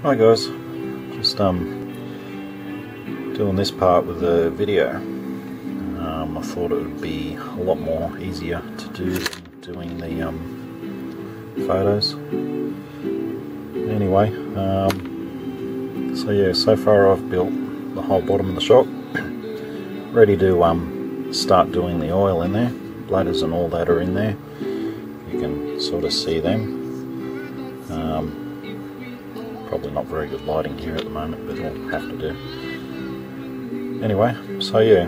Hi guys, just doing this part with the video. I thought it would be a lot more easier to do than doing the photos. Anyway, so yeah, so far I've built the whole bottom of the shop, ready to start doing the oil in there. Bladders and all that are in there. You can sort of see them. Probably not very good lighting here at the moment, but it'll have to do. Anyway, so yeah,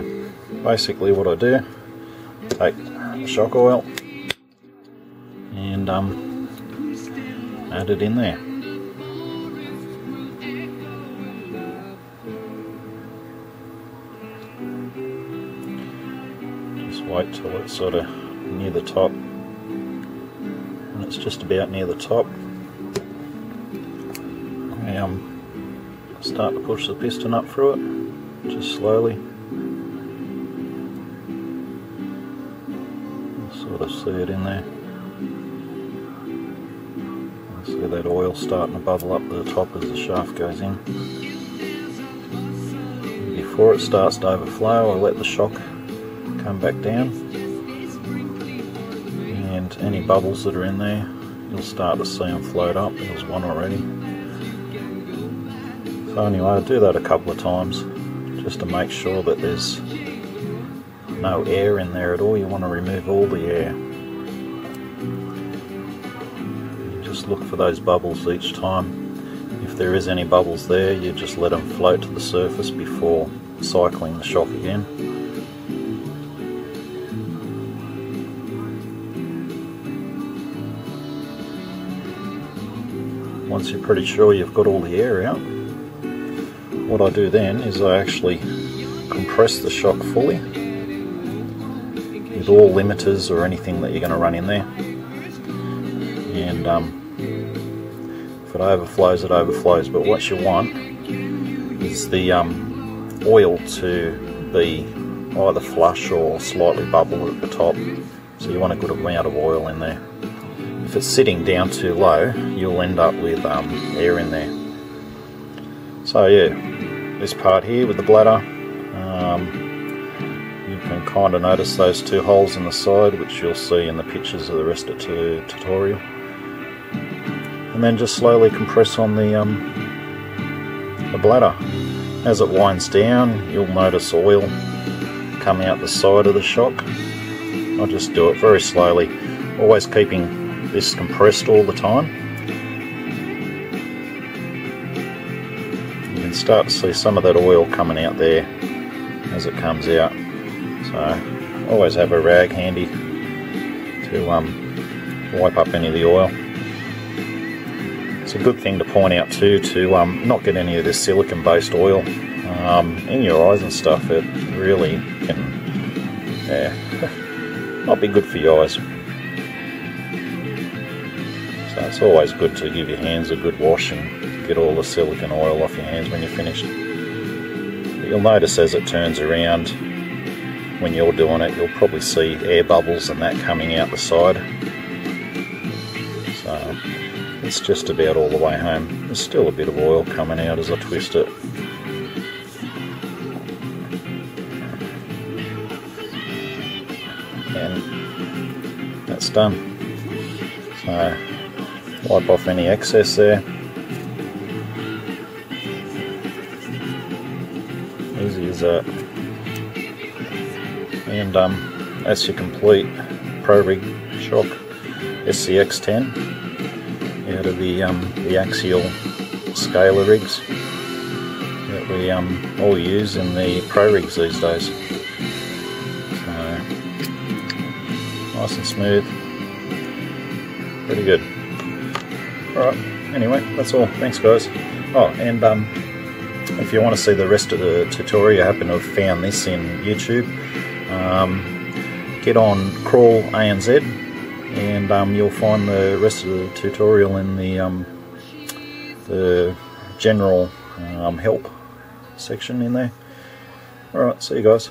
basically what I do, take the shock oil and add it in there. Just wait till it's sort of near the top, and it's just about near the top. I start to push the piston up through it, just slowly. Sort of see it in there. See that oil starting to bubble up to the top as the shaft goes in. Before it starts to overflow, I let the shock come back down, and any bubbles that are in there, you'll start to see them float up. There's one already. So anyway, I do that a couple of times just to make sure that there's no air in there at all. You want to remove all the air. You just look for those bubbles each time. If there is any bubbles there, you just let them float to the surface before cycling the shock again. Once you're pretty sure you've got all the air out, what I do then is I actually compress the shock fully with all limiters or anything that you're going to run in there, and if it overflows, it overflows. But what you want is the oil to be either flush or slightly bubble at the top, so you want a good amount of oil in there. If it's sitting down too low, you'll end up with air in there. So yeah, this part here with the bladder, you can kind of notice those two holes in the side, which you'll see in the pictures of the rest of the tutorial. And then just slowly compress on the bladder. As it winds down, you'll notice oil come out the side of the shock. I'll just do it very slowly, always keeping this compressed all the time. You can start to see some of that oil coming out there as it comes out. So always have a rag handy to wipe up any of the oil. It's a good thing to point out too, to not get any of this silicone based oil in your eyes and stuff. It really can not be good for your eyes. So it's always good to give your hands a good wash and get all the silicone oil off your hands when you're finished. But you'll notice as it turns around, when you're doing it, you'll probably see air bubbles and that coming out the side. So it's just about all the way home. There's still a bit of oil coming out as I twist it. And that's done. So wipe off any excess there. Easy as that. And that's your complete Pro Rig shock SCX10 out of the axial scalar rigs that we all use in the Pro Rigs these days. So nice and smooth, pretty good. Alright, anyway, that's all. Thanks guys. Oh, and if you want to see the rest of the tutorial, you happen to have found this in YouTube, get on Crawl ANZ, and you'll find the rest of the tutorial in the general help section in there. Alright, see you guys.